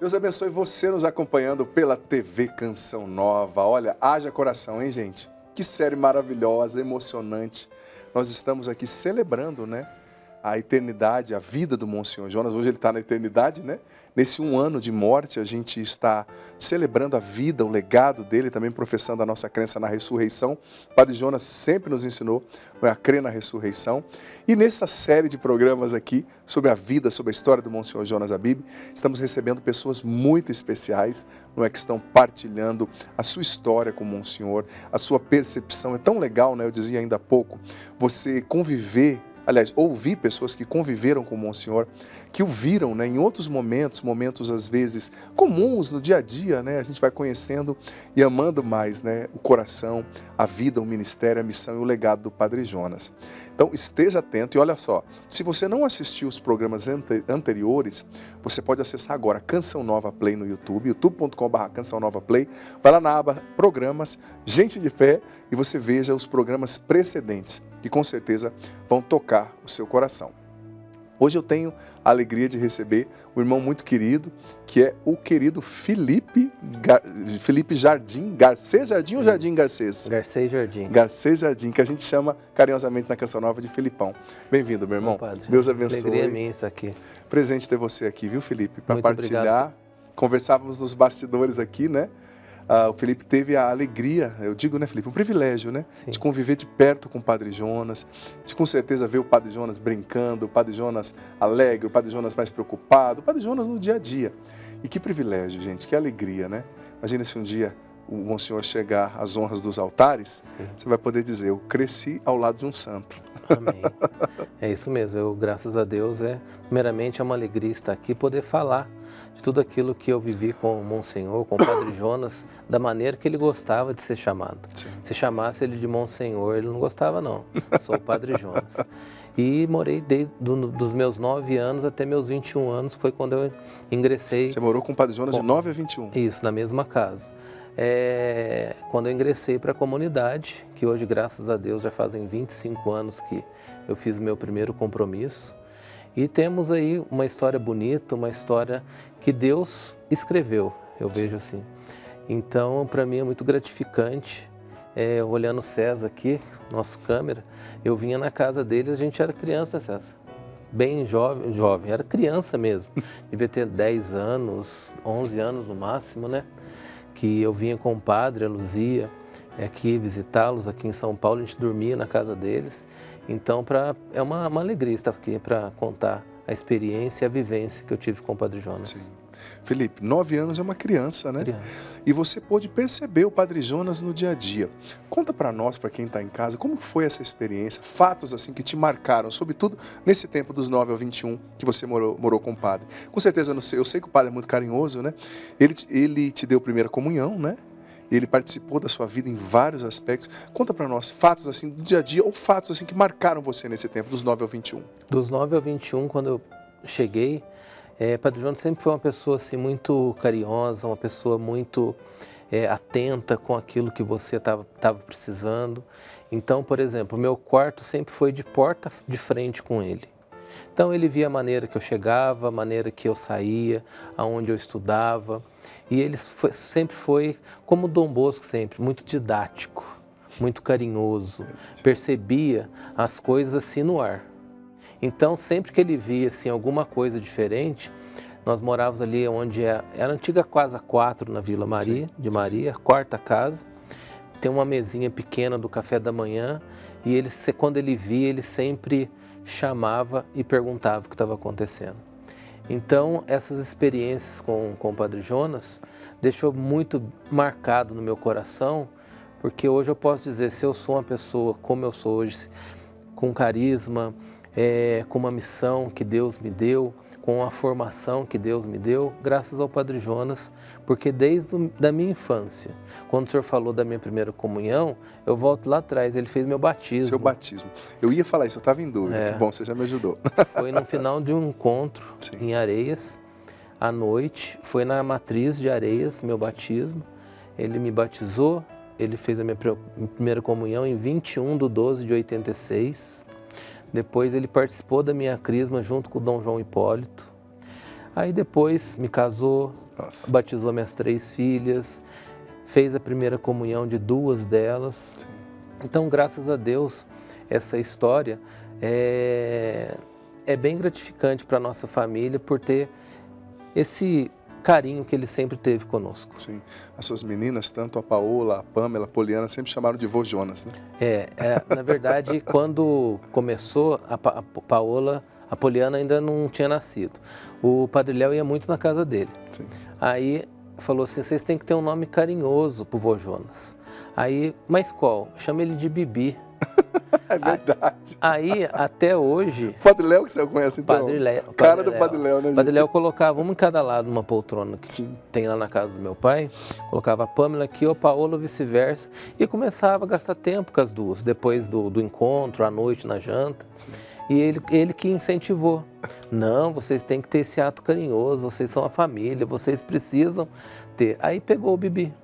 Deus abençoe você nos acompanhando pela TV Canção Nova. Olha, haja coração, hein, gente? Que série maravilhosa, emocionante. Nós estamos aqui celebrando, né, a eternidade, a vida do Monsenhor Jonas. Hoje ele está na eternidade, né? Nesse 1 ano de morte, a gente está celebrando a vida, o legado dele, também professando a nossa crença na ressurreição. O Padre Jonas sempre nos ensinou a crer na ressurreição. E nessa série de programas aqui, sobre a vida, sobre a história do Monsenhor Jonas Habib, estamos recebendo pessoas muito especiais, não é, que estão partilhando a sua história com o Monsenhor, a sua percepção. É tão legal, né? Eu dizia ainda há pouco, você conviver, aliás, ouvir pessoas que conviveram com o Monsenhor, que o viram, né, em outros momentos às vezes comuns no dia a dia, né, a gente vai conhecendo e amando mais, né, o coração, a vida, o ministério, a missão e o legado do Padre Jonas. Então esteja atento e olha só, se você não assistiu os programas anteriores, você pode acessar agora Canção Nova Play no YouTube, youtube.com/Canção Nova Play, vai lá na aba Programas, Gente de Fé, e você veja os programas precedentes, que com certeza vão tocar o seu coração. Hoje eu tenho a alegria de receber um irmão muito querido, que é o querido Felipe Jardim, Garcês Jardim ou Jardim Garcês? Garcês Jardim. Garcês Jardim, que a gente chama carinhosamente na Canção Nova de Felipão. Bem-vindo, meu irmão. Padre, Deus abençoe. Alegria minha isso aqui. Presente ter você aqui, viu, Felipe? Para Muito partilhar. obrigado. Conversávamos nos bastidores aqui, né? O Felipe teve a alegria, eu digo, né, Felipe, um privilégio, né? Sim. De conviver de perto com o Padre Jonas, de com certeza ver o Padre Jonas brincando, o Padre Jonas alegre, o Padre Jonas mais preocupado, o Padre Jonas no dia a dia. E que privilégio, gente, que alegria, né? Imagina se um dia o Monsenhor chegar às honras dos altares, Sim. você vai poder dizer, eu cresci ao lado de um santo. Amém. É isso mesmo, graças a Deus, primeiramente é uma alegria estar aqui e poder falar de tudo aquilo que eu vivi com o Monsenhor, com o Padre Jonas, da maneira que ele gostava de ser chamado. Sim. Se chamasse ele de Monsenhor, ele não gostava não, sou o Padre Jonas. E morei desde dos meus 9 anos até meus 21 anos, foi quando eu ingressei. Você morou com o Padre Jonas de 9 a 21? Isso, na mesma casa. Quando eu ingressei para a comunidade, que hoje, graças a Deus, já fazem 25 anos que eu fiz o meu primeiro compromisso. E temos aí uma história bonita, uma história que Deus escreveu, eu vejo assim. Então, para mim é muito gratificante, olhando o César aqui, nosso câmera, eu vinha na casa deles, a gente era criança, César? Bem jovem, era criança mesmo, devia ter 10 anos, 11 anos no máximo, né? Que eu vinha com o padre, a Luzia, aqui visitá-los aqui em São Paulo, a gente dormia na casa deles. Então é uma alegria estar aqui para contar a experiência e a vivência que eu tive com o Padre Jonas. Sim. Felipe, 9 anos é uma criança, né? Criança. E você pôde perceber o Padre Jonas no dia a dia. Conta para nós, para quem está em casa, como foi essa experiência, fatos assim que te marcaram, sobretudo nesse tempo dos 9 ao 21 que você morou com o padre. Com certeza, eu sei que o padre é muito carinhoso, né? Ele te deu primeira comunhão, né? Ele participou da sua vida em vários aspectos. Conta para nós fatos assim do dia a dia ou fatos assim que marcaram você nesse tempo, dos 9 ao 21. Dos 9 ao 21, quando eu cheguei, Padre Jonas sempre foi uma pessoa assim, muito carinhosa, uma pessoa muito atenta com aquilo que você estava precisando. Então, por exemplo, o meu quarto sempre foi de porta de frente com ele. Então ele via a maneira que eu chegava, a maneira que eu saía, aonde eu estudava. E ele sempre foi, como Dom Bosco sempre, muito didático, muito carinhoso. Percebia as coisas assim no ar. Então sempre que ele via assim, alguma coisa diferente, nós morávamos ali onde era a antiga Casa 4 na Vila Maria, Maria, quarta casa. Tem uma mesinha pequena do café da manhã e quando ele via, ele sempre chamava e perguntava o que estava acontecendo. Então, essas experiências com o Padre Jonas deixou muito marcado no meu coração, porque hoje eu posso dizer, se eu sou uma pessoa como eu sou hoje, com carisma, com uma missão que Deus me deu, com a formação que Deus me deu, graças ao Padre Jonas, porque desde a minha infância, quando o senhor falou da minha primeira comunhão, eu volto lá atrás, ele fez meu batismo. Seu batismo. Eu ia falar isso, eu estava em dúvida. Que bom, você já me ajudou. Foi no final de um encontro em Areias, à noite, foi na matriz de Areias, meu batismo. Ele me batizou, ele fez a minha primeira comunhão em 21/12/86. Depois ele participou da minha crisma junto com o Dom João Hipólito. Aí depois me casou, Nossa. batizou minhas 3 filhas, fez a primeira comunhão de 2 delas. Sim. Então, graças a Deus, essa história é bem gratificante para a nossa família por ter esse carinho que ele sempre teve conosco. Sim. As suas meninas, tanto a Paola, a Pamela, a Poliana, sempre chamaram de vô Jonas, né? Na verdade, quando começou, a Paola, a Poliana ainda não tinha nascido. O Padre Léo ia muito na casa dele. Sim. Aí falou assim, vocês têm que ter um nome carinhoso pro vô Jonas. Aí, mas qual? Chama ele de Bibi. É verdade. Aí, até hoje... Padre Léo que você conhece, então? Padre Léo. Cara do Padre Léo, né, gente? Padre Léo colocava uma em cada lado numa poltrona que Sim. tem lá na casa do meu pai. Colocava a Pamela aqui, ou a Paola, ou vice-versa. E começava a gastar tempo com as duas, depois do encontro, à noite, na janta. Sim. E ele que incentivou. Não, vocês têm que ter esse ato carinhoso, vocês são a família, vocês precisam ter. Aí pegou o Bibi.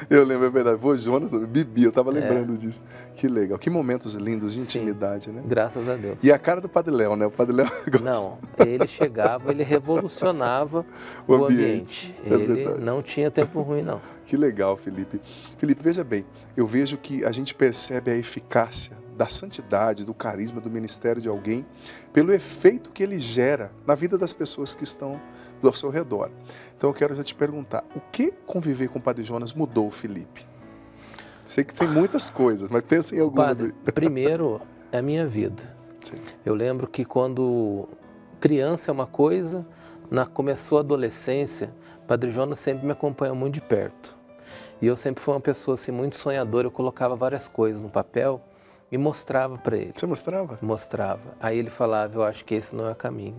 Eu lembro, é verdade. Vô Jonas, Bibi, eu tava lembrando disso. Que legal. Que momentos lindos de intimidade, né? Graças a Deus. E a cara do Padre Léo, né? O Padre Léo gosta. Não, ele chegava, ele revolucionava o ambiente. Ele não tinha tempo ruim, não. Que legal, Felipe. Felipe, veja bem, eu vejo que a gente percebe a eficácia da santidade, do carisma, do ministério de alguém, pelo efeito que ele gera na vida das pessoas que estão ao seu redor. Então eu quero já te perguntar, o que conviver com o Padre Jonas mudou, Felipe? Sei que tem muitas coisas, mas pensa em algumas. Padre, primeiro, é a minha vida. Sim. Eu lembro que quando criança é uma coisa, começou a adolescência, Padre Jonas sempre me acompanhou muito de perto. E eu sempre fui uma pessoa assim, muito sonhadora, eu colocava várias coisas no papel e mostrava para ele. Você mostrava? Mostrava. Aí ele falava, eu acho que esse não é o caminho.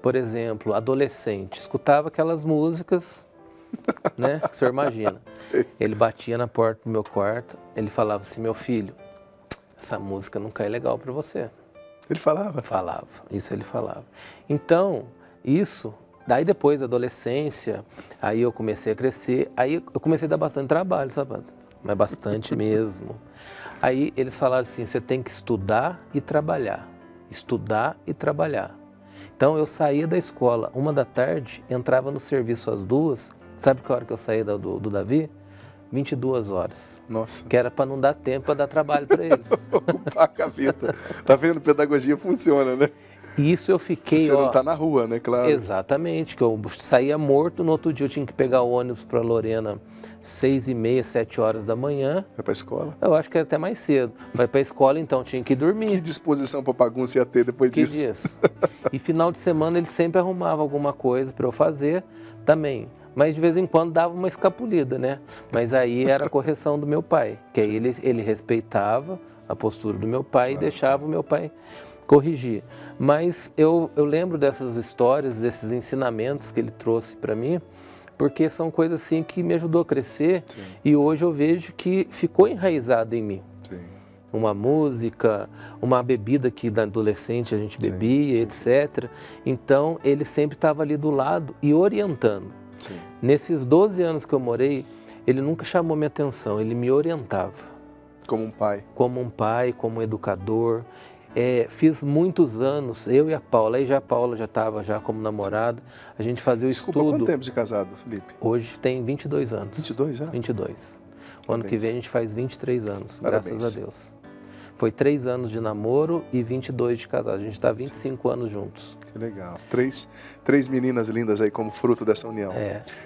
Por exemplo, adolescente, escutava aquelas músicas, né, que o senhor imagina. Sim. Ele batia na porta do meu quarto, ele falava assim, meu filho, essa música não cai legal para você. Ele falava? Falava, isso ele falava. Então, isso... Daí depois da adolescência, aí eu comecei a crescer, aí eu comecei a dar bastante trabalho, sabe? Mas bastante mesmo. Aí eles falaram assim, você tem que estudar e trabalhar. Estudar e trabalhar. Então eu saía da escola 1h, entrava no serviço às 2h. Sabe que hora que eu saía do Davi? 22 horas. Nossa. Que era para não dar tempo para dar trabalho para eles. Ocupar a cabeça. Tá vendo? Pedagogia funciona, né? E isso eu fiquei, Você não tá na rua, né? Claro. Exatamente, que eu saía morto, no outro dia eu tinha que pegar o ônibus para Lorena 6h30, 7h da manhã. Vai pra escola? Eu acho que era até mais cedo. Vai pra escola, então tinha que dormir. Que disposição pra bagunça ia ter depois Que disso? disso. E final de semana ele sempre arrumava alguma coisa para eu fazer também. Mas de vez em quando dava uma escapulida, né? Mas aí era a correção do meu pai, que aí ele respeitava a postura do meu pai e deixava o meu pai corrigir. Mas eu lembro dessas histórias, desses ensinamentos que ele trouxe para mim, porque são coisas assim que me ajudou a crescer. Sim. E hoje eu vejo que ficou enraizado em mim. Sim. Uma música, uma bebida que da adolescente a gente bebia, etc. Então ele sempre estava ali do lado e orientando. Sim. Nesses 12 anos que eu morei, ele nunca chamou minha atenção, ele me orientava. Como um pai? Como um pai, como um educador. Fiz muitos anos, eu e a Paula, aí já a Paula já estava como namorada, a gente fazia o Desculpa, estudo. Quanto tempo de casado, Felipe? Hoje tem 22 anos. 22 já? 22. O ano que vem a gente faz 23 anos, Parabéns. Graças a Deus. Foi 3 anos de namoro e 22 de casado. A gente está 25 anos juntos. Que legal. Três meninas lindas aí como fruto dessa união.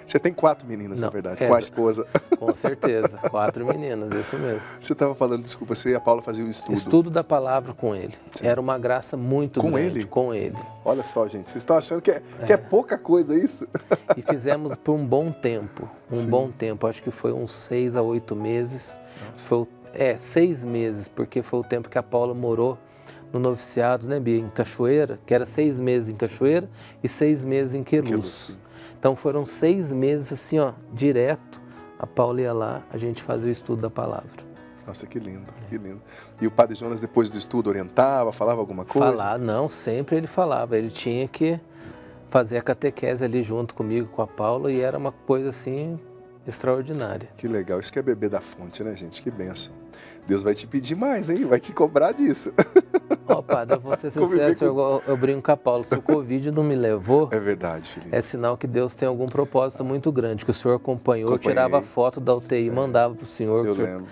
Você tem 4 meninas, na verdade, com a esposa. Com certeza, 4 meninas, isso mesmo. Você estava falando, desculpa, você e a Paula faziam o estudo. Estudo da palavra com ele. Sim. Era uma graça muito com grande. Ele? Com ele. Olha só, gente, vocês estão achando que é pouca coisa isso? E fizemos por um bom tempo. Bom tempo, acho que foi uns 6 a 8 meses. Nossa. Foi 6 meses, porque foi o tempo que a Paula morou no noviciado, né, Bia, em Cachoeira, que era 6 meses em Cachoeira e 6 meses em Queluz. Então foram 6 meses assim, ó, direto, a Paula ia lá, a gente fazia o estudo da palavra. Nossa, que lindo, que lindo. E o Padre Jonas, depois do estudo, orientava, falava alguma coisa? Não, sempre ele falava, ele tinha que fazer a catequese ali junto comigo, com a Paula, e era uma coisa assim extraordinária. Que legal, isso que é beber da fonte, né, gente? Que bênção. Deus vai te pedir mais, hein? Vai te cobrar disso. Ó, padre, eu vou ser sincero, eu brinco com a Paulo, se o Covid não me levou, É verdade, Felipe. é sinal que Deus tem algum propósito muito grande, que o senhor acompanhou, eu tirava foto da UTI e mandava para o senhor. Eu lembro.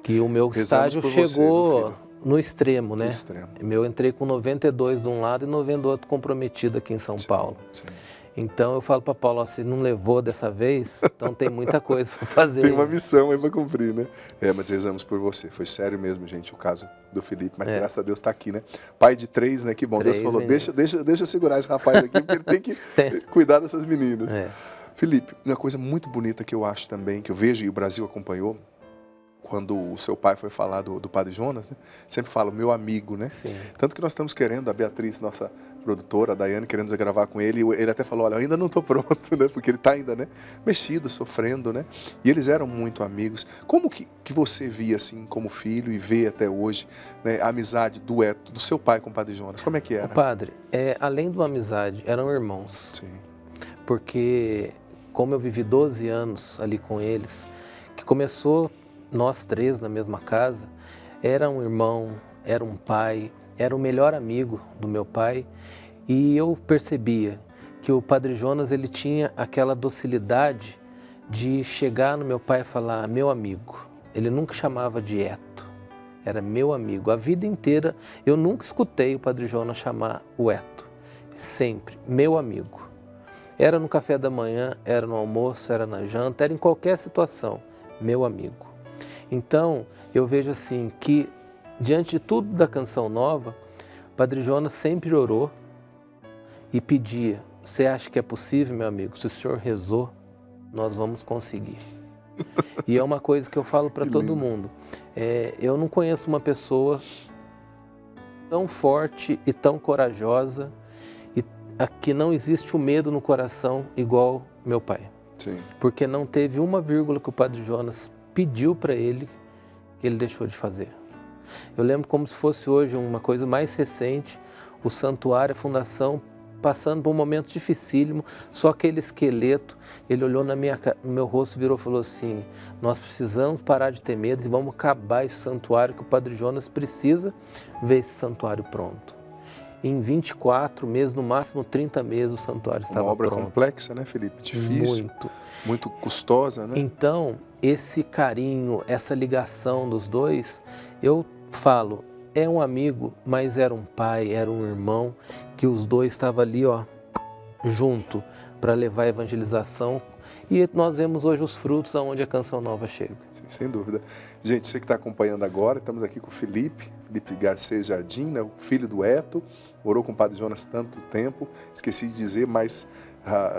Que o meu Rezamos estágio por você, chegou meu filho. no extremo, né? No extremo. Eu entrei com 92 de um lado e 90 do outro comprometido aqui em São Paulo. Sim. Então eu falo para Paulo, se não levou dessa vez, então tem muita coisa para fazer. Tem uma missão aí para cumprir, né? Mas rezamos por você. Foi sério mesmo, gente, o caso do Felipe, mas graças a Deus está aqui, né? Pai de 3, né? Que bom. Deus falou, deixa eu segurar esse rapaz aqui, porque ele tem que cuidar dessas meninas. Felipe, uma coisa muito bonita que eu acho também, que eu vejo e o Brasil acompanhou, quando o seu pai foi falar do Padre Jonas, né? Sempre fala, meu amigo, né? Sim. Tanto que nós estamos querendo, a Beatriz, nossa produtora, a Daiane, querendo gravar com ele, e ele até falou, olha, eu ainda não estou pronto, né? Porque ele está ainda, né? Mexido, sofrendo, né? E eles eram muito amigos. Como que você via, assim, como filho, e vê até hoje, né, a amizade, dueto do seu pai com o Padre Jonas? Como é que era? O padre, além de uma amizade, eram irmãos. Sim. Porque, como eu vivi 12 anos ali com eles, que começou nós 3 na mesma casa, era um irmão, era um pai, era o melhor amigo do meu pai, e eu percebia que o Padre Jonas, ele tinha aquela docilidade de chegar no meu pai e falar, meu amigo. Ele nunca chamava de Eto, era meu amigo. A vida inteira eu nunca escutei o Padre Jonas chamar o Eto, sempre, meu amigo. Era no café da manhã, era no almoço, era na janta, era em qualquer situação, meu amigo. Então, eu vejo assim que, diante de tudo da Canção Nova, Padre Jonas sempre orou e pedia, você acha que é possível, meu amigo? Se o senhor rezou, nós vamos conseguir. E é uma coisa que eu falo para todo mundo. Eu não conheço uma pessoa tão forte e tão corajosa e que não existe o medo no coração igual meu pai. Sim. Porque não teve uma vírgula que o Padre Jonas pediu para ele que ele deixou de fazer. Eu lembro como se fosse hoje uma coisa mais recente, o santuário, a fundação, passando por um momento dificílimo, só aquele esqueleto, ele olhou no meu rosto, virou e falou assim, nós precisamos parar de ter medo e vamos acabar esse santuário, que o Padre Jonas precisa ver esse santuário pronto. Em 24 meses, no máximo 30 meses, o santuário estava pronto. Uma obra complexa, né, Felipe? Difícil. Muito custosa, né? Então, esse carinho, essa ligação dos dois, eu falo, é um amigo, mas era um pai, era um irmão, que os dois estavam ali, ó, junto, para levar a evangelização. E nós vemos hoje os frutos aonde a Canção Nova chega. Sim, sem dúvida. Gente, você que está acompanhando agora, estamos aqui com o Felipe Garcês Jardim, né, o filho do Eto, morou com o Padre Jonas tanto tempo, esqueci de dizer, mas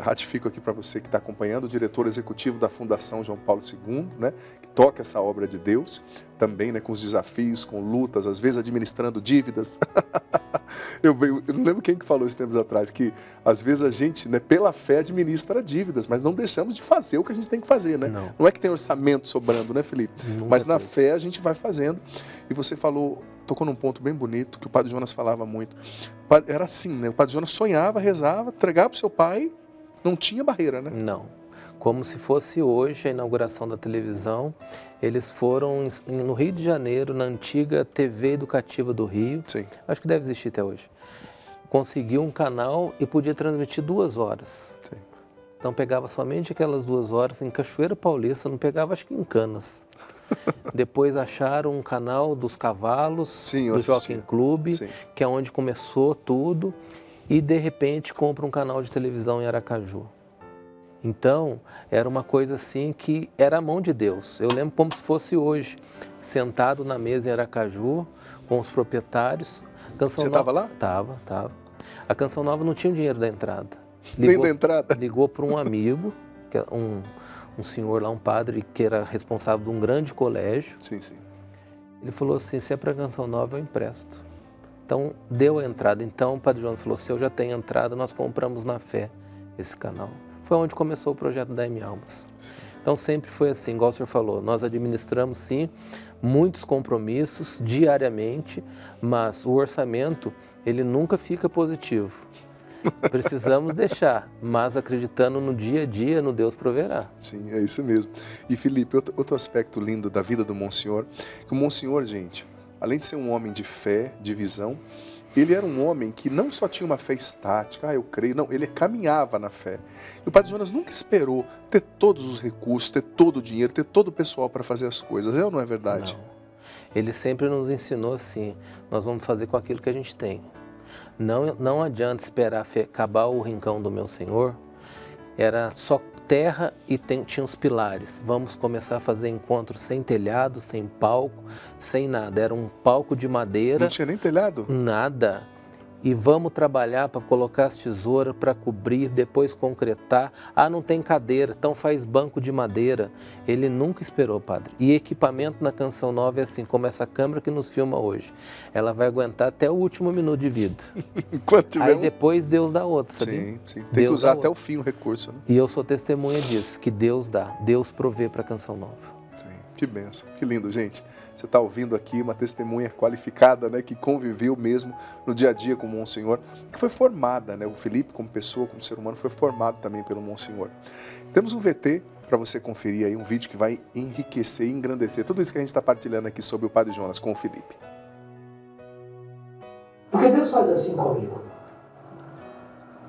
ratifico aqui para você que está acompanhando, o diretor executivo da Fundação João Paulo II, né, que toca essa obra de Deus, também, né, com os desafios, com lutas, às vezes administrando dívidas. Eu não lembro quem que falou isso tempos atrás, que às vezes a gente, né, pela fé, administra dívidas, mas não deixamos de fazer o que a gente tem que fazer, né? Não é que tem orçamento sobrando, né, Felipe? Mas na fé a gente vai fazendo. E você tocou num ponto bem bonito, que o Padre Jonas falava muito. Era assim, né? O Padre Jonas sonhava, rezava, entregava para o seu pai, não tinha barreira, né? Não. Como se fosse hoje a inauguração da televisão, eles foram no Rio de Janeiro, na antiga TV Educativa do Rio, Sim. Acho que deve existir até hoje, conseguiu um canal e podia transmitir 2 horas. Sim. Então pegava somente aquelas 2 horas em Cachoeira Paulista, não pegava acho que em Canas. Depois acharam um canal dos cavalos, Sim, do Jockey Club, que é onde começou tudo, e de repente compra um canal de televisão em Aracaju. Então, era uma coisa assim que era a mão de Deus. Eu lembro como se fosse hoje, sentado na mesa em Aracaju, com os proprietários. Você estava lá? Estava. A Canção Nova não tinha o dinheiro da entrada. Nem da entrada? Ligou para um amigo, que é um senhor lá, um padre, que era responsável de um grande colégio. Sim. Ele falou assim, se é para a Canção Nova, eu empresto. Então, deu a entrada. Então, o Padre João falou, se eu já tenho entrada, nós compramos na fé esse canal. Foi onde começou o projeto da M Almas. Sim. Então sempre foi assim, igual o senhor falou, nós administramos sim muitos compromissos diariamente, mas o orçamento ele nunca fica positivo. Precisamos deixar, mas acreditando no dia a dia, no Deus proverá. Sim, é isso mesmo. E Felipe, outro aspecto lindo da vida do Monsenhor, que o Monsenhor, gente, além de ser um homem de fé, de visão, ele era um homem que não só tinha uma fé estática, eu creio, não, ele caminhava na fé. E o Padre Jonas nunca esperou ter todos os recursos, ter todo o dinheiro, ter todo o pessoal para fazer as coisas, é ou não é verdade? Não. Ele sempre nos ensinou assim, nós vamos fazer com aquilo que a gente tem. Não adianta esperar acabar o rincão do meu Senhor, era só terra e tinha os pilares. Vamos começar a fazer encontros sem telhado, sem palco, sem nada. Era um palco de madeira. Não tinha nem telhado? Nada. E vamos trabalhar para colocar as tesouras, para cobrir, depois concretar. Ah, não tem cadeira, então faz banco de madeira. Ele nunca esperou, padre. E equipamento na Canção Nova é assim, como essa câmera que nos filma hoje. Ela vai aguentar até o último minuto de vida. Enquanto tiver Aí depois Deus dá outro, sabe? Sim, sim. Tem que usar até o fim o recurso, né? E eu sou testemunha disso, que Deus dá, Deus provê para a Canção Nova. Sim, que bênção, que lindo, gente. Você está ouvindo aqui uma testemunha qualificada, né, que conviveu mesmo no dia a dia com o Monsenhor, que foi formada, né, o Felipe como pessoa, como ser humano, foi formado também pelo Monsenhor. Temos um VT para você conferir aí, um vídeo que vai enriquecer e engrandecer tudo isso que a gente está partilhando aqui sobre o Padre Jonas com o Felipe. Porque Deus faz assim comigo.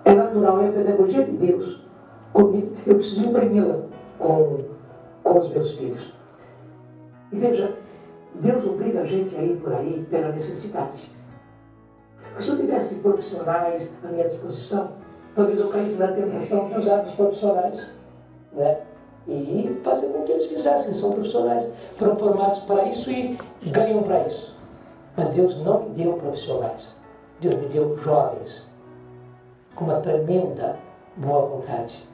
É natural, é a pedagogia de Deus comigo. Eu preciso imprimi-la com os meus filhos. E veja, Deus obriga a gente a ir por aí pela necessidade. Se eu tivesse profissionais à minha disposição, talvez eu caísse na tentação de usar os profissionais, né? E fazer com que eles fizessem. São profissionais, foram formados para isso e ganham para isso. Mas Deus não me deu profissionais. Deus me deu jovens com uma tremenda boa vontade,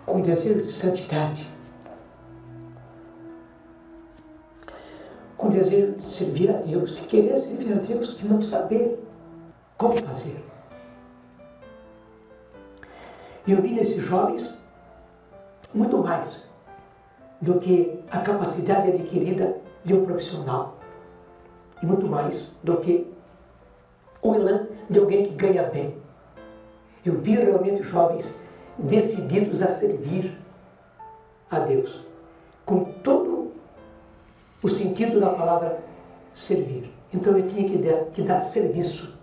com desejo de santidade, com desejo de servir a Deus, de querer servir a Deus, de não saber como fazer. E eu vi nesses jovens muito mais do que a capacidade adquirida de um profissional, e muito mais do que o elan de alguém que ganha bem. Eu vi realmente jovens decididos a servir a Deus, com todo o sentido da palavra servir. Então eu tinha que dar serviço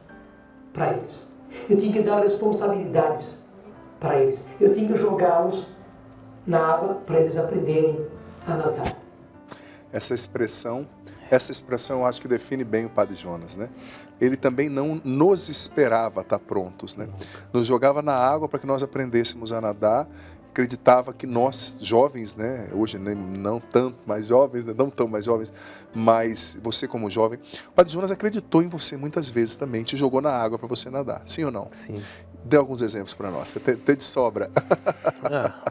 para eles. Eu tinha que dar responsabilidades para eles. Eu tinha que jogá-los na água para eles aprenderem a nadar. Essa expressão eu acho que define bem o Padre Jonas, né? Ele também não nos esperava estar prontos, né? Nos jogava na água para que nós aprendêssemos a nadar, acreditava que nós, jovens, né? Hoje não tanto mais jovens, né? Não tão mais jovens, mas você como jovem, o Padre Jonas acreditou em você muitas vezes também, te jogou na água para você nadar, sim ou não? Sim. Dê alguns exemplos para nós, você tem de sobra.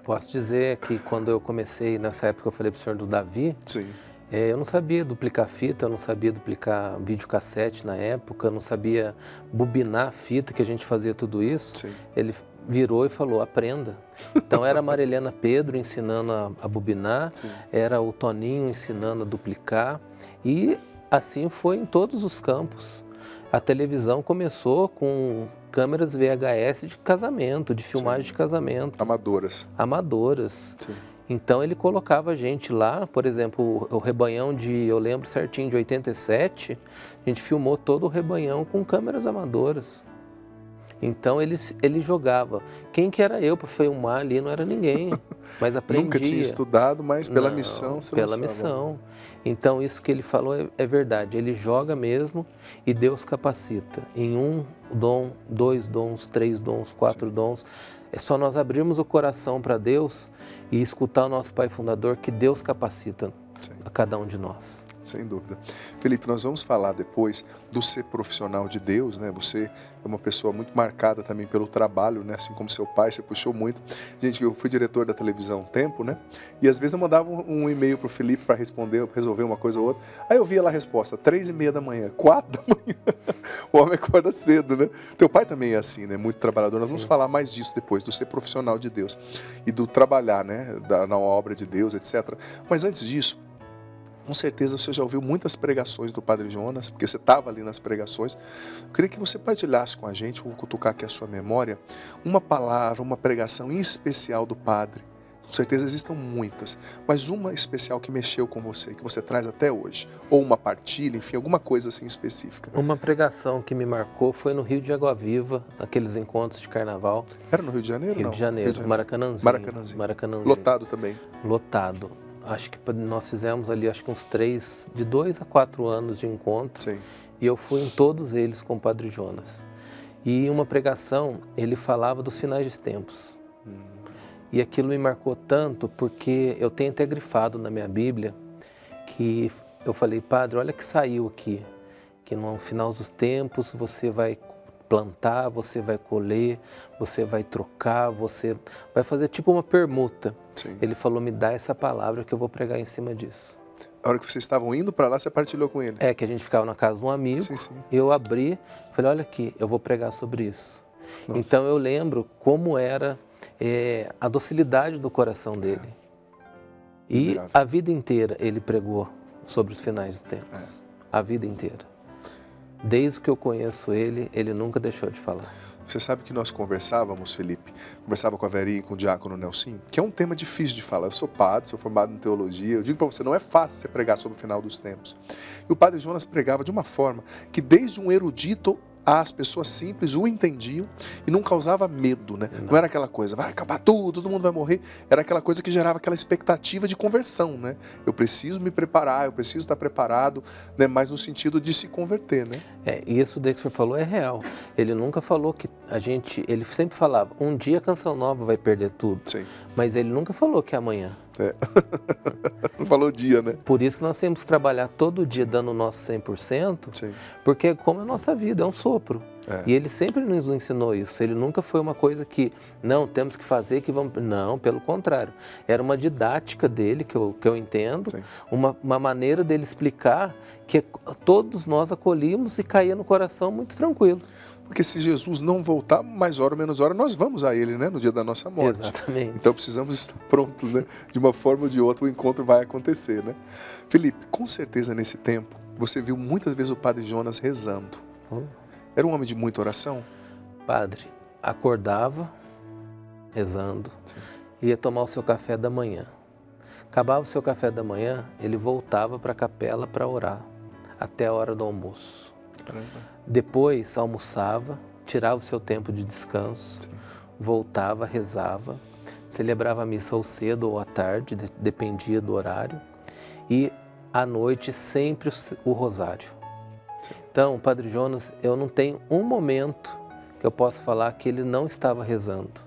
Posso dizer que quando eu comecei, nessa época eu falei para o senhor do Davi, sim. Eu não sabia duplicar fita, eu não sabia duplicar videocassete na época, eu não sabia bobinar fita, que a gente fazia tudo isso. Sim. Ele virou e falou, aprenda. Então era a Marilena Pedro ensinando a bobinar, sim, era o Toninho ensinando a duplicar, e assim foi em todos os campos. A televisão começou com câmeras VHS de casamento, de filmagem, sim, de casamento. Amadoras. Sim. Então ele colocava a gente lá, por exemplo, o rebanhão eu lembro certinho, de 87, a gente filmou todo o rebanhão com câmeras amadoras. Então ele jogava. Quem que era eu para filmar ali? Não era ninguém, mas aprendia. Nunca tinha estudado, mas pela missão você pela missão. Então isso que ele falou é verdade, ele joga mesmo e Deus capacita. Em um dom, 2 dons, 3 dons, 4 sim, dons. É só nós abrirmos o coração para Deus e escutar o nosso Pai Fundador, que Deus capacita, sim, a cada um de nós. Sem dúvida. Felipe, nós vamos falar depois do ser profissional de Deus, né? Você é uma pessoa muito marcada também pelo trabalho, né? Assim como seu pai, você puxou muito. Gente, eu fui diretor da televisão um tempo, né? E às vezes eu mandava um e-mail pro Felipe para resolver uma coisa ou outra. Aí eu via lá a resposta, 3:30 da manhã, 4 da manhã. O homem acorda cedo, né? Teu pai também é assim, né? Muito trabalhador. Nós, sim, vamos falar mais disso depois, do ser profissional de Deus e do trabalhar, né? Na obra de Deus, etc. Mas antes disso, Com certeza você já ouviu muitas pregações do Padre Jonas, porque você estava ali nas pregações. Eu queria que você partilhasse com a gente, vou cutucar aqui a sua memória, uma palavra, uma pregação em especial do Padre. Com certeza existam muitas, mas uma especial que mexeu com você, que você traz até hoje. Ou uma partilha, enfim, alguma coisa assim específica. Uma pregação que me marcou foi no Rio de Água Viva, aqueles encontros de carnaval. Era no Rio de Janeiro? Rio de Janeiro, Maracanãzinho. Maracanãzinho. Lotado também. Lotado. Acho que nós fizemos ali uns 2 a 4 anos de encontro. Sim. E eu fui em todos eles com o Padre Jonas. E em uma pregação, ele falava dos finais dos tempos. E aquilo me marcou tanto porque eu tenho até grifado na minha Bíblia que eu falei, Padre, olha que saiu aqui, que no final dos tempos você vai plantar, você vai colher, você vai trocar, você vai fazer tipo uma permuta. Sim. Ele falou, me dá essa palavra que eu vou pregar em cima disso. A hora que vocês estavam indo para lá, você partilhou com ele? É, que a gente ficava na casa de um amigo, sim. E eu abri, falei, olha aqui, eu vou pregar sobre isso. Nossa. Então eu lembro como era a docilidade do coração dele. E a vida inteira ele pregou sobre os finais dos tempos. A vida inteira. Desde que eu conheço ele, ele nunca deixou de falar. Você sabe que nós conversávamos, Felipe, conversava com a Verinha e com o diácono Nelson, que é um tema difícil de falar. Eu sou padre, sou formado em teologia, eu digo para você, não é fácil você pregar sobre o final dos tempos. E o Padre Jonas pregava de uma forma que desde um erudito as pessoas simples o entendiam e não causava medo, né? Não era aquela coisa, vai acabar tudo, todo mundo vai morrer. Era aquela coisa que gerava aquela expectativa de conversão, né? Eu preciso me preparar, eu preciso estar preparado, né? Mas no sentido de se converter, né? E isso daí que você falou é real. Ele nunca falou que ele sempre falava, um dia a Canção Nova vai perder tudo. Sim. Mas ele nunca falou que é amanhã. Não falou dia, né? Por isso que nós temos que trabalhar todo dia dando o nosso 100%, Sim. Porque como a nossa vida é um sopro. E ele sempre nos ensinou isso. Ele nunca foi uma coisa que, não, temos que fazer, que vamos... Não, pelo contrário. Era uma didática dele, que eu entendo, uma maneira dele explicar que todos nós acolhíamos e caía no coração muito tranquilo. Porque se Jesus não voltar, mais hora ou menos hora, nós vamos a Ele, né? No dia da nossa morte. Exatamente. Então precisamos estar prontos, né? De uma forma ou de outra o encontro vai acontecer, né? Felipe, com certeza nesse tempo, você viu muitas vezes o Padre Jonas rezando. Era um homem de muita oração? Padre, acordava rezando, ia tomar o seu café da manhã. Acabava o seu café da manhã, ele voltava para a capela para orar, até a hora do almoço. Caramba. Depois almoçava, tirava o seu tempo de descanso, voltava, rezava, celebrava a missa ou cedo ou à tarde, dependia do horário, e à noite sempre o rosário. Então, o Padre Jonas, eu não tenho um momento que eu possa falar que ele não estava rezando.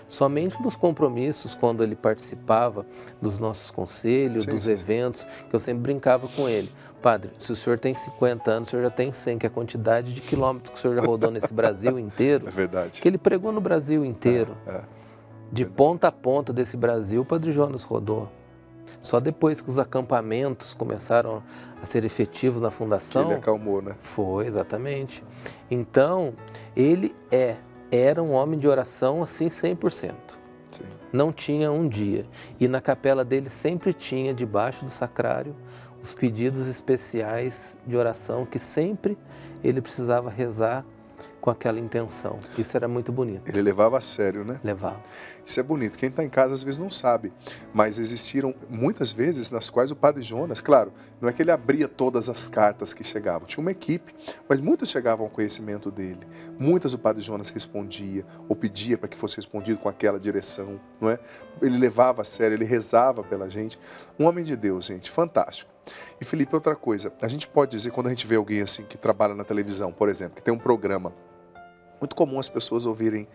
Somente nos compromissos, quando ele participava dos nossos conselhos, dos eventos, que eu sempre brincava com ele. Padre, se o senhor tem 50 anos, o senhor já tem 100, que é a quantidade de quilômetros que o senhor já rodou nesse Brasil inteiro. É verdade. Que ele pregou no Brasil inteiro. De ponta a ponta desse Brasil, o Padre Jonas rodou. Só depois que os acampamentos começaram a ser efetivos na fundação... Que ele acalmou, né? Foi, exatamente. Então, ele era um homem de oração assim 100%. Não tinha um dia. E na capela dele sempre tinha, debaixo do sacrário, os pedidos especiais de oração que sempre ele precisava rezar com aquela intenção. Isso era muito bonito. Ele levava a sério, né? Levava. Isso é bonito. Quem está em casa às vezes não sabe, mas existiram muitas vezes nas quais o Padre Jonas, claro, não é que ele abria todas as cartas que chegavam, tinha uma equipe, mas muitas chegavam ao conhecimento dele. Muitas o Padre Jonas respondia ou pedia para que fosse respondido com aquela direção, não é? Ele levava a sério, ele rezava pela gente. Um homem de Deus, gente, fantástico. E Felipe, outra coisa, a gente pode dizer, quando a gente vê alguém assim que trabalha na televisão, por exemplo, que tem um programa, muito comum as pessoas ouvirem,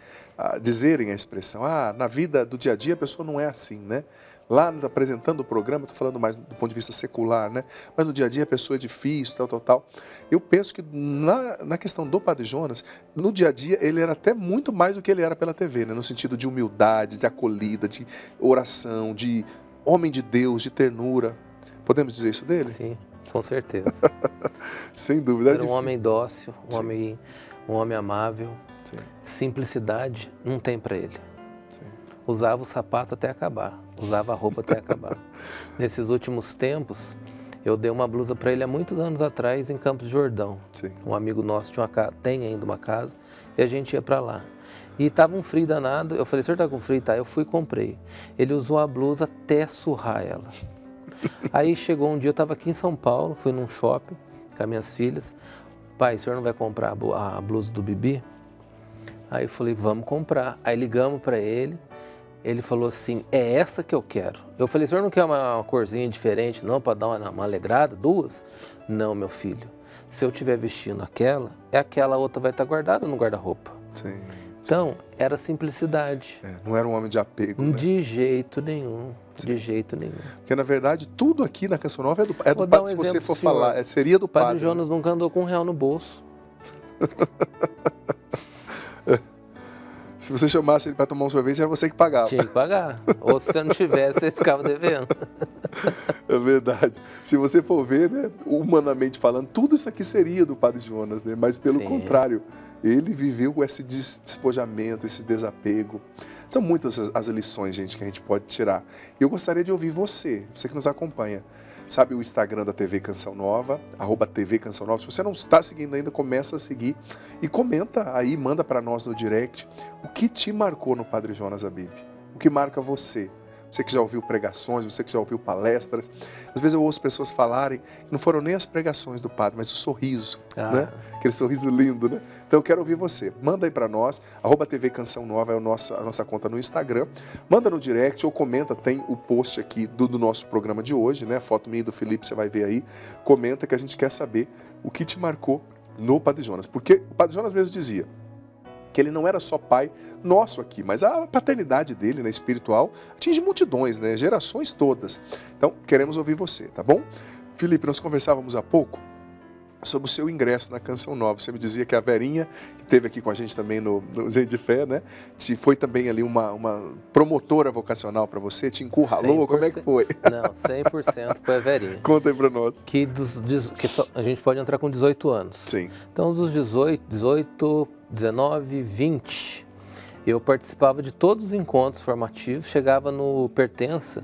dizerem a expressão, na vida do dia a dia a pessoa não é assim, né? Lá apresentando o programa, estou falando mais do ponto de vista secular, né? Mas no dia a dia a pessoa é difícil, tal. Eu penso que na questão do Padre Jonas, no dia a dia ele era até muito mais do que ele era pela TV, né? No sentido de humildade, de acolhida, de oração, de homem de Deus, de ternura. Podemos dizer isso dele? Sim, com certeza. Sem dúvida. Era um homem dócil, um homem amável. Simplicidade não tem para ele. Usava o sapato até acabar, usava a roupa até acabar. Nesses últimos tempos, Eu dei uma blusa para ele há muitos anos atrás em Campos do Jordão. Sim. Um amigo nosso tinha tem ainda uma casa e a gente ia para lá. E tava um frio danado, eu falei, o senhor tá com frio? Tá, eu fui e comprei. Ele usou a blusa até surrar ela. Aí chegou um dia, eu estava aqui em São Paulo, fui num shopping com as minhas filhas. Pai, o senhor não vai comprar a blusa do Bibi? Aí eu falei, vamos comprar. Aí ligamos para ele, ele falou assim, é essa que eu quero. Eu falei, o senhor não quer uma corzinha diferente não, para dar uma alegrada, duas? Não, meu filho, se eu estiver vestindo aquela, aquela outra vai estar guardada no guarda-roupa. Sim. Então, era simplicidade. Não era um homem de apego, né? De jeito nenhum, de jeito nenhum. Porque, na verdade, tudo aqui na Canção Nova é do Vou padre, um se você for senhor. falar, seria do padre. Padre Jonas nunca andou com R$1 no bolso. Se você chamasse ele para tomar um sorvete, era você que pagava. Tinha que pagar. Ou se você não tivesse, você ficava devendo. É verdade. Se você for ver, né, humanamente falando, tudo isso aqui seria do padre Jonas, né? Mas pelo contrário, ele viveu esse despojamento, esse desapego. São muitas as lições, gente, que a gente pode tirar. E eu gostaria de ouvir você que nos acompanha. Sabe o Instagram da TV Canção Nova, @TV Canção Nova. Se você não está seguindo ainda, começa a seguir e comenta aí, manda para nós no direct o que te marcou no Padre Jonas Habib, o que marca você. Você que já ouviu pregações, você que já ouviu palestras. Às vezes eu ouço pessoas falarem que não foram nem as pregações do padre, mas o sorriso, né? Aquele sorriso lindo, né? Então eu quero ouvir você. Manda aí para nós, @TV Canção Nova é a nossa conta no Instagram. Manda no direct ou comenta, tem o post aqui do nosso programa de hoje, né? Foto minha e do Felipe, você vai ver aí. Comenta que a gente quer saber o que te marcou no Padre Jonas. Porque o Padre Jonas mesmo dizia que ele não era só pai nosso aqui, mas a paternidade dele, né, espiritual, atinge multidões, né, gerações todas. Então, queremos ouvir você, tá bom? Felipe, nós conversávamos há pouco sobre o seu ingresso na Canção Nova. Você me dizia que a Verinha, que esteve aqui com a gente também no Gente de Fé, né, foi também ali uma promotora vocacional para você, te encurralou, 100%. Como é que foi? Não, 100% foi a Verinha. Conta aí para nós. A gente pode entrar com 18 anos. Sim. Então, dos 18, 19, 20, eu participava de todos os encontros formativos, chegava no Pertença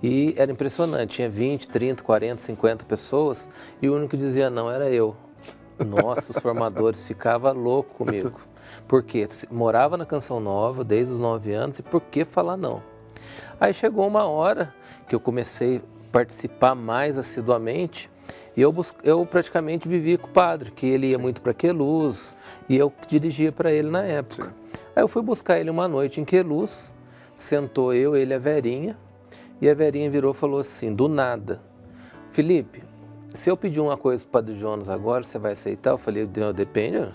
e era impressionante, tinha 20, 30, 40, 50 pessoas e o único que dizia não era eu. Nossa, os formadores ficavam loucos comigo, porque morava na Canção Nova desde os 9 anos e por que falar não? Aí chegou uma hora que eu comecei a participar mais assiduamente. E eu praticamente vivia com o padre, que ele ia muito para Queluz e eu dirigia para ele na época. Sim. Aí eu fui buscar ele uma noite em Queluz, sentou eu, ele e a Verinha, e a Verinha virou e falou assim, do nada, Felipe, se eu pedir uma coisa para o Padre Jonas agora, você vai aceitar? Eu falei, depende.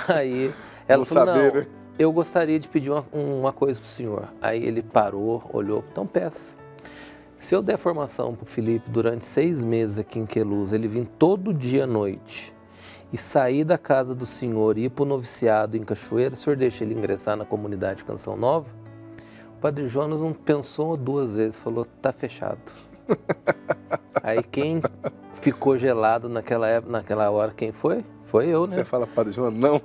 Aí ela falou, não, né? Eu gostaria de pedir uma coisa para o senhor. Aí ele parou, olhou, então peça. Se eu der formação para o Felipe durante 6 meses aqui em Queluz, ele vir todo dia à noite e sair da casa do senhor e ir para o noviciado em Cachoeira, o senhor deixa ele ingressar na comunidade Canção Nova? O Padre Jonas não pensou 2 vezes, falou, tá fechado. Aí quem ficou gelado naquela hora, quem foi? Foi eu, né? Você fala, Padre Jonas, não.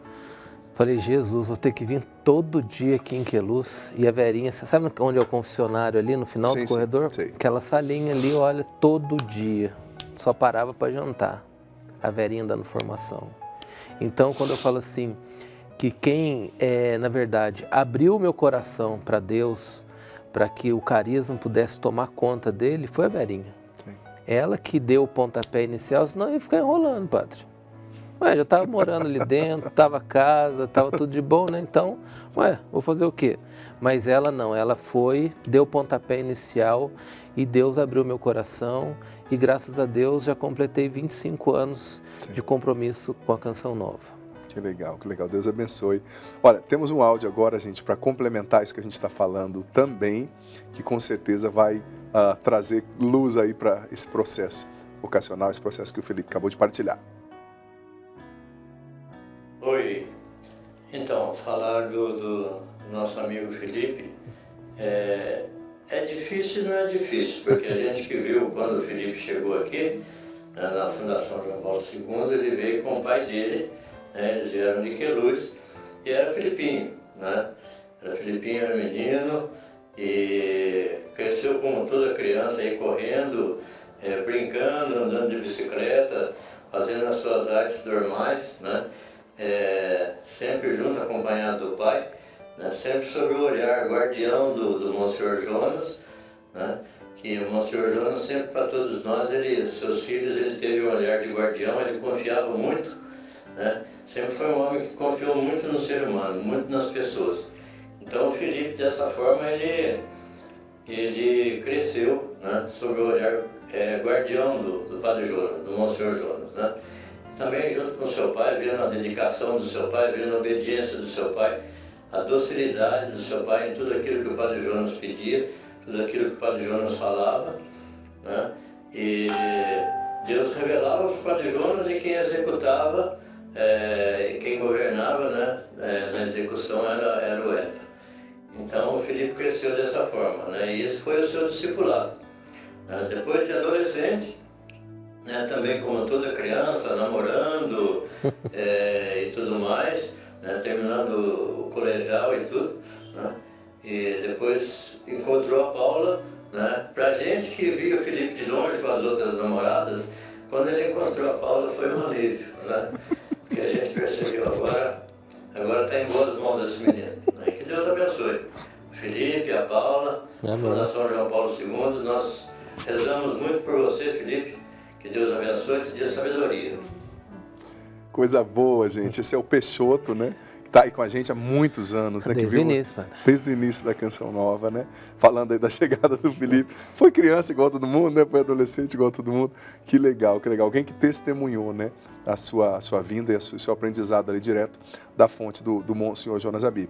Falei, Jesus, vou ter que vir todo dia aqui em Queluz. E a Verinha, você sabe onde é o confessionário ali, no final do corredor? Sim. Aquela salinha ali, olha, todo dia. Só parava para jantar. A Verinha dando formação. Então, quando eu falo assim, que quem, na verdade, abriu o meu coração para Deus, para que o carisma pudesse tomar conta dele, foi a Verinha. Sim. Ela que deu o pontapé inicial, senão eu ia ficar enrolando, padre. Já estava morando ali dentro, estava casa, estava tudo de bom, né? Então, vou fazer o quê? Mas ela não, ela foi, deu o pontapé inicial e Deus abriu meu coração e graças a Deus já completei 25 anos de compromisso com a Canção Nova. Que legal, Deus abençoe. Olha, temos um áudio agora, gente, para complementar isso que a gente está falando também, que com certeza vai trazer luz aí para esse processo vocacional, esse processo que o Felipe acabou de partilhar. Oi, então, falar do nosso amigo Felipe é difícil e não é difícil, porque a gente que viu quando o Felipe chegou aqui, na Fundação João Paulo II, ele veio com o pai dele, né, eles vieram de Queluz, e era Felipinho, né? Era menino, e cresceu como toda criança aí correndo, brincando, andando de bicicleta, fazendo as suas artes normais, né? Sempre junto, acompanhado do pai, né? Sempre sob o olhar guardião do Monsenhor Jonas, né? Que o Monsenhor Jonas sempre para todos nós, seus filhos, ele teve um olhar de guardião, ele confiava muito, né? Sempre foi um homem que confiou muito no ser humano, muito nas pessoas. Então o Felipe, dessa forma, ele cresceu, né? Sob o olhar guardião do Padre Jonas, do Monsenhor Jonas, né? E também junto com o seu pai, vendo a dedicação do seu pai, vendo a obediência do seu pai, a docilidade do seu pai em tudo aquilo que o Padre Jonas pedia, tudo aquilo que o Padre Jonas falava, né? E Deus revelava para o Padre Jonas, e quem executava, quem governava, né, na execução era o Hélio. Então o Felipe cresceu dessa forma, né? E esse foi o seu discipulado. Depois de adolescente, né, também como toda criança, namorando e tudo mais, né, terminando o colegial e tudo, né? E depois encontrou a Paula, né? Pra gente que via o Felipe de longe com as outras namoradas, quando ele encontrou a Paula foi um alívio, né? Porque a gente percebeu agora está em boas mãos esse menino, né? Que Deus abençoe. O Felipe, a Paula, a Fundação João Paulo II, nós rezamos muito por você, Felipe, que Deus abençoe e te dê sabedoria. Coisa boa, gente. Esse é o Peixoto, né? Está aí com a gente há muitos anos, né? Desde o início, padre. Desde o início da Canção Nova, né? Falando aí da chegada do Felipe. Foi criança igual todo mundo, né? Foi adolescente igual todo mundo. Que legal, que legal. Alguém que testemunhou, né? A sua vinda e o seu aprendizado ali direto da fonte do Monsenhor Jonas Abib.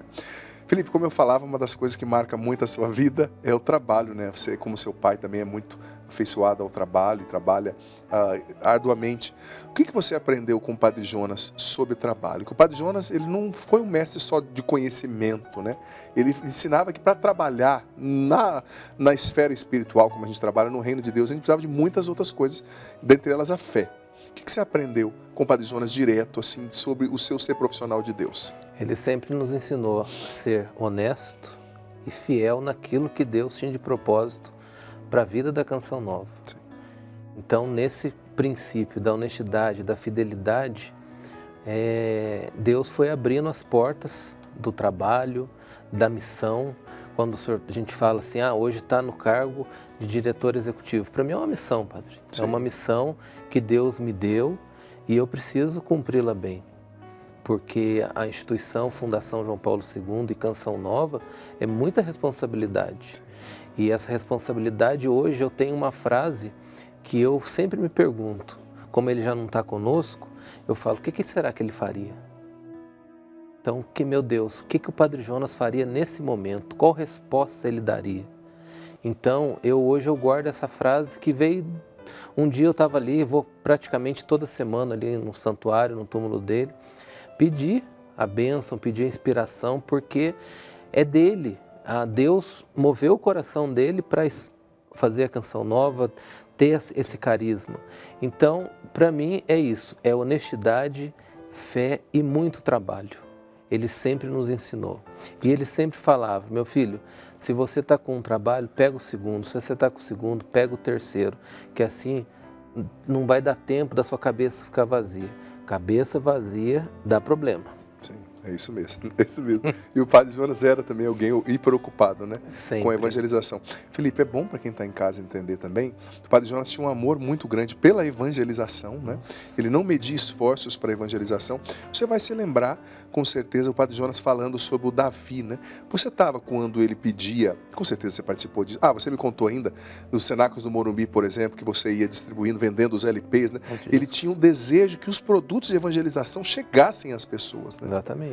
Felipe, como eu falava, uma das coisas que marca muito a sua vida é o trabalho, né? Você, como seu pai, também é muito afeiçoado ao trabalho e trabalha arduamente. O que você aprendeu com o Padre Jonas sobre trabalho? Que o Padre Jonas, ele não foi um mestre só de conhecimento, né? Ele ensinava que para trabalhar na esfera espiritual, como a gente trabalha no reino de Deus, a gente precisava de muitas outras coisas, dentre elas a fé. O que você aprendeu com o Padre Jonas direto, assim, sobre o seu ser profissional de Deus? Ele sempre nos ensinou a ser honesto e fiel naquilo que Deus tinha de propósito para a vida da Canção Nova. Sim. Então, nesse princípio da honestidade, da fidelidade, Deus foi abrindo as portas do trabalho, da missão. Quando a gente fala assim, hoje está no cargo de diretor executivo. Para mim é uma missão, padre. Sim. É uma missão que Deus me deu e eu preciso cumpri-la bem. Porque a instituição Fundação João Paulo II e Canção Nova é muita responsabilidade. Sim. E essa responsabilidade, hoje eu tenho uma frase que eu sempre me pergunto, como ele já não está conosco, eu falo, o que será que ele faria? Então, meu Deus, o que o Padre Jonas faria nesse momento? Qual resposta ele daria? Então, hoje eu guardo essa frase que veio... Um dia eu estava ali, vou praticamente toda semana ali no santuário, no túmulo dele, pedir a bênção, pedir a inspiração, porque é dele. Deus moveu o coração dele para fazer a Canção Nova, ter esse carisma. Então, para mim é isso, é honestidade, fé e muito trabalho. Ele sempre nos ensinou. E ele sempre falava, meu filho, se você está com um trabalho, pega o segundo. Se você está com o segundo, pega o terceiro. Que assim não vai dar tempo da sua cabeça ficar vazia. Cabeça vazia dá problema. Sim, é isso mesmo. É isso mesmo. E o Padre Jonas era também alguém hiperocupado, né? Sempre. Com a evangelização. Felipe, é bom para quem está em casa entender também, o Padre Jonas tinha um amor muito grande pela evangelização, né? Ele não media esforços para a evangelização. Você vai se lembrar, com certeza, o Padre Jonas falando sobre o Davi, né? Você estava quando ele pedia, com certeza você participou disso. Você me contou ainda, nos cenáculos do Morumbi, por exemplo, que você ia distribuindo, vendendo os LPs, né? Ele tinha um desejo que os produtos de evangelização chegassem às pessoas, né? Exatamente.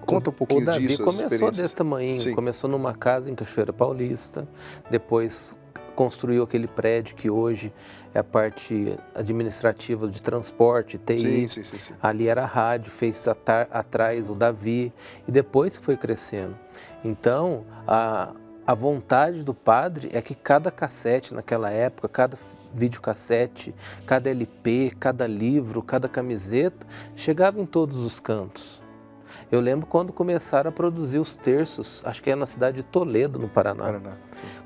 Conta um pouquinho disso, O Davi começou desse tamanho, começou numa casa em Cachoeira Paulista, depois construiu aquele prédio que hoje é a parte administrativa de transporte, TI. Sim. Ali era a rádio, fez atrás o Davi, e depois que foi crescendo. Então, a vontade do padre é que cada cassete naquela época, cada videocassete, cada LP, cada livro, cada camiseta, chegava em todos os cantos. Eu lembro quando começaram a produzir os terços, acho que é na cidade de Toledo, no Paraná.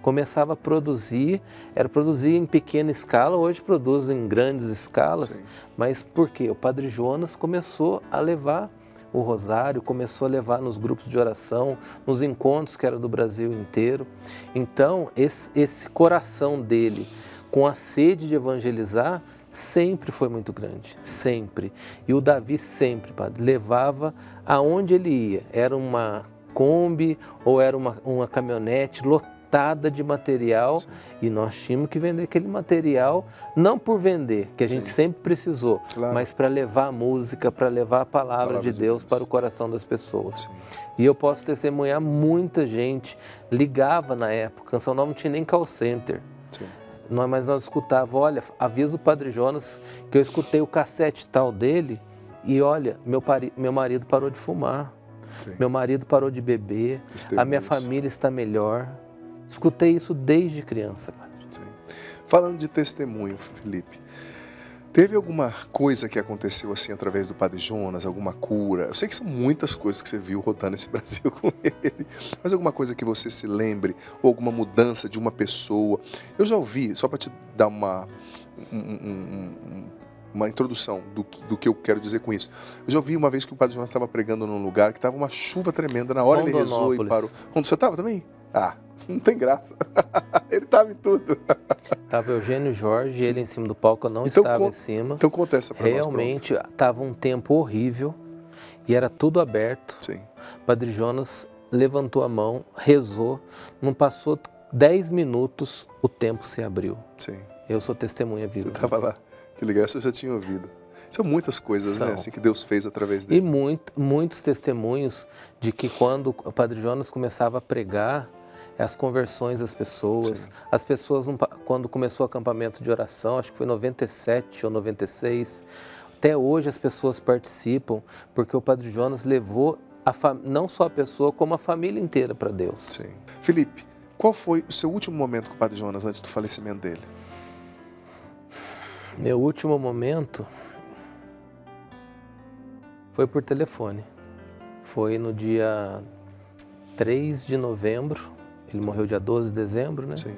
Começava a produzir, era produzir em pequena escala, hoje produz em grandes escalas, sim. Mas por quê? O Padre Jonas começou a levar o rosário, começou a levar nos grupos de oração, nos encontros que era do Brasil inteiro. Então, esse coração dele, com a sede de evangelizar, sempre foi muito grande, sempre. E o Davi sempre, padre, levava aonde ele ia. Era uma Kombi ou era uma caminhonete lotada de material. Sim. E nós tínhamos que vender aquele material, não por vender, que a gente, sim, sempre precisou, claro, mas para levar a música, para levar a palavra de Deus para o coração das pessoas. Sim. E eu posso testemunhar, muita gente ligava na época, Canção Nova não tinha nem call center. Sim. Mas nós escutávamos, olha, avisa o Padre Jonas que eu escutei o cassete tal dele e olha, meu marido parou de fumar, sim, meu marido parou de beber, a minha família está melhor. Escutei isso desde criança, padre. Sim. Falando de testemunho, Felipe, teve alguma coisa que aconteceu assim através do Padre Jonas, alguma cura? Eu sei que são muitas coisas que você viu rodando esse Brasil com ele, mas alguma coisa que você se lembre, ou alguma mudança de uma pessoa? Eu já ouvi, só para te dar uma introdução do que eu quero dizer com isso. Eu já ouvi uma vez que o Padre Jonas estava pregando num lugar que estava uma chuva tremenda, na hora ele rezou e parou. Onde você estava também? Ah, não tem graça. Ele estava em tudo. Estava Eugênio Jorge, sim, ele em cima do palco, eu não estava em cima. Então conta essa pra nós. Realmente estava um tempo horrível e era tudo aberto. Sim. Padre Jonas levantou a mão, rezou, não passou 10 minutos, o tempo se abriu. Sim. Eu sou testemunha viva. Você estava lá. Que legal, você já tinha ouvido. São muitas coisas, né, assim, que Deus fez através dele. E muitos testemunhos de que quando o Padre Jonas começava a pregar, as conversões das pessoas, sim, as pessoas, quando começou o acampamento de oração, acho que foi 97 ou 96, até hoje as pessoas participam, porque o Padre Jonas levou não só a pessoa, como a família inteira para Deus. Sim. Felipe, qual foi o seu último momento com o Padre Jonas antes do falecimento dele? Meu último momento foi por telefone. Foi no dia 3 de novembro, ele morreu dia 12 de dezembro, né? Sim.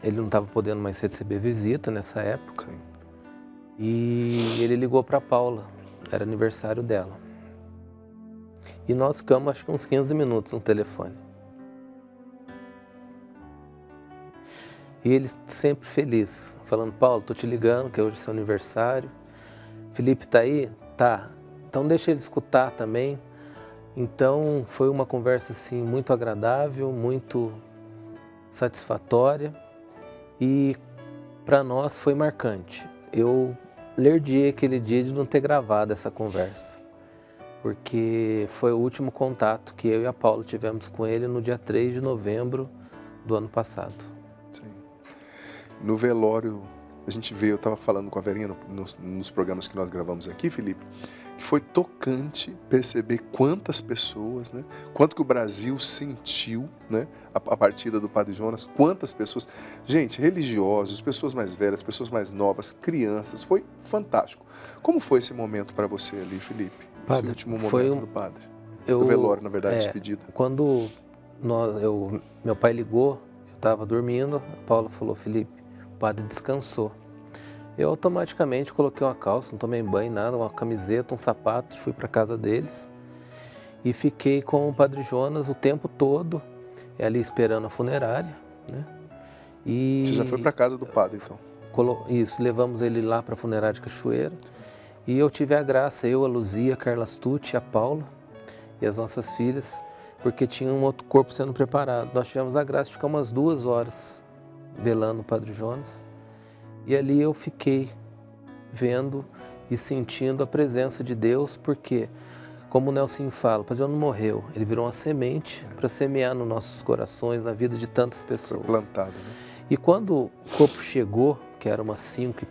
Ele não estava podendo mais receber visita nessa época. Sim. E ele ligou para a Paula, era aniversário dela. E nós ficamos, acho que uns 15 minutos no telefone. E ele sempre feliz, falando, Paulo, tô te ligando, que hoje é seu aniversário. Felipe tá aí? Tá. Então deixa ele escutar também. Então foi uma conversa assim muito agradável, muito satisfatória e para nós foi marcante. Eu lerdiei aquele dia de não ter gravado essa conversa, porque foi o último contato que eu e a Paula tivemos com ele no dia 3 de novembro do ano passado. Sim. No velório, a gente vê, eu estava falando com a Verinha nos programas que nós gravamos aqui, Felipe, que foi tocante perceber quantas pessoas, né, quanto que o Brasil sentiu, né, a partida do Padre Jonas, quantas pessoas, gente, religiosos, pessoas mais velhas, pessoas mais novas, crianças, foi fantástico. Como foi esse momento para você ali, Felipe? Esse último momento do Padre? Do velório, na verdade, despedida. Quando meu pai ligou, eu estava dormindo, a Paula falou, Felipe, o Padre descansou. Eu automaticamente coloquei uma calça, não tomei banho, nada, uma camiseta, um sapato, fui para casa deles e fiquei com o Padre Jonas o tempo todo, ali esperando a funerária, né? E você já foi para casa do padre, então? Isso, levamos ele lá para a funerária de Cachoeira e eu tive a graça, eu, a Luzia, a Carla Astucci, a Paula e as nossas filhas, porque tinha um outro corpo sendo preparado. Nós tivemos a graça de ficar umas 2 horas velando o Padre Jonas. E ali eu fiquei vendo e sentindo a presença de Deus, porque, como o Nelson fala, o Padre Jonas não morreu, ele virou uma semente para semear nos nossos corações, na vida de tantas pessoas. Foi plantado, né? E quando o corpo chegou, que era umas 5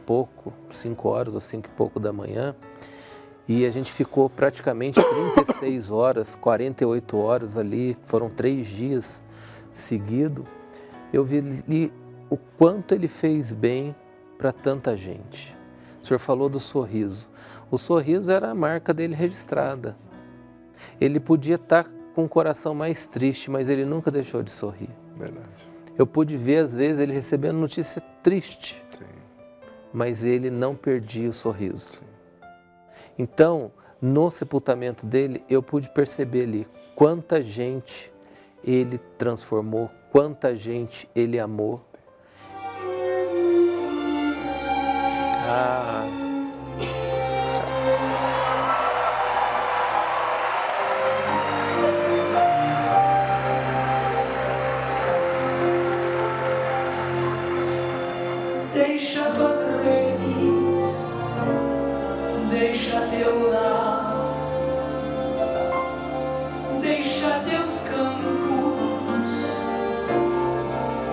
horas ou 5 e pouco da manhã, e a gente ficou praticamente 36 horas, 48 horas ali, foram 3 dias seguidos, eu vi o quanto ele fez bem para tanta gente. O senhor falou do sorriso. O sorriso era a marca dele registrada. Ele podia estar com o coração mais triste, mas ele nunca deixou de sorrir. Verdade. Eu pude ver, às vezes, ele recebendo notícia triste, Sim. mas ele não perdia o sorriso. Sim. Então, no sepultamento dele, eu pude perceber ali quanta gente ele transformou, quanta gente ele amou. Ah, Deixa tuas redes, deixa teu lar, deixa teus campos,